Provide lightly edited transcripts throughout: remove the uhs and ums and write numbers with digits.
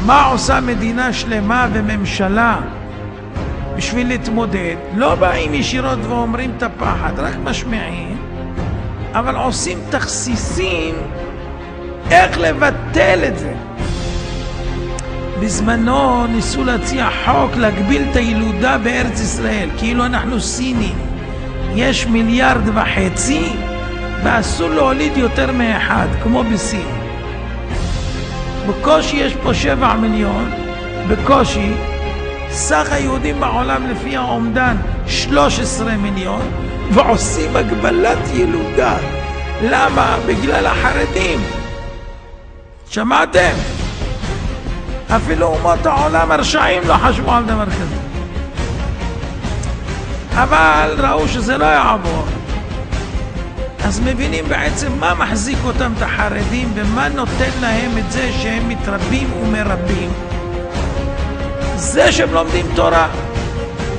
מה עושה מדינה שלמה וממשלה בשביל להתמודד? לא באים ישירות ואומרים את הפחד, רק משמיעים, אבל עושים תכסיסים איך לבטל את זה. בזמנו ניסו להציע חוק להגביל את הילודה בארץ ישראל, כאילו אנחנו סינים, יש 1.5 מיליארד ואסור להוליד יותר מאחד, כמו בסין. בקושי יש פה 7 מיליון, בקושי. סך היהודים בעולם לפי האומדן 13 מיליון, ועושים הגבלת ילודה. למה? בגלל החרדים. שמעתם? אפילו אומות העולם הרשעים לא חשבו על דבר כזה. אבל ראו שזה לא יעבור. אז מבינים בעצם מה מחזיק אותם, את החרדים, ומה נותן להם את זה שהם מתרבים ומרבים. זה שהם לומדים תורה,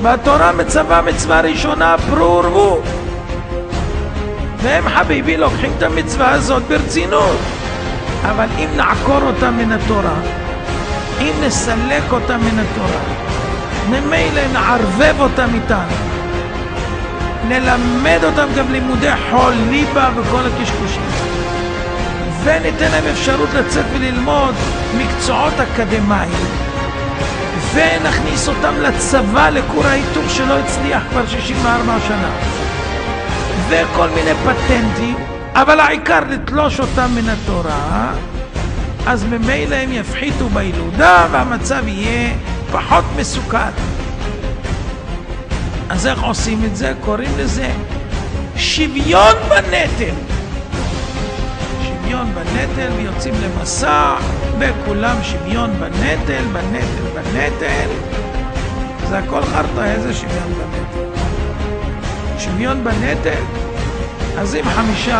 והתורה מצווה מצווה ראשונה, פרו ורבו, והם חביבי לוקחים את המצווה הזאת ברצינות. אבל אם נעקור אותם מן התורה, אם נסלק אותם מן התורה, ממילא נערבב אותם איתנו, נלמד אותם גם לימודי חול, ליבה וכל הקשקושים, וניתן להם אפשרות לצאת וללמוד מקצועות אקדמיים, ונכניס אותם לצבא, לכור ההיתוך שלא הצליח כבר 64 שנה, וכל מיני פטנטים, אבל העיקר לתלוש אותם מן התורה, אז ממילא הם יפחיתו בילודה והמצב יהיה פחות מסוכן. אז איך עושים את זה? קוראים לזה שוויון בנטל. שוויון בנטל, ויוצאים למסע וכולם שוויון בנטל, בנטל, בנטל. זה הכל חרטא, איזה שוויון בנטל? שוויון בנטל? אז אם 5%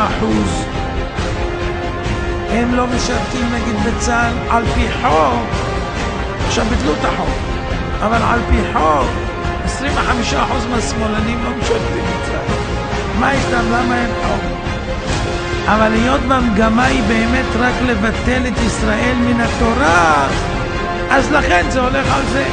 הם לא משרתים נגיד בצה"ל על פי חוק, עכשיו ביטלו את החוק, אבל על פי חוק 25% מהשמאלנים לא משרתים בצה"ל. מה איתם? למה אין חוק? אבל היות והמגמה היא באמת רק לבטל את ישראל מן התורה, אז לכן זה הולך על זה.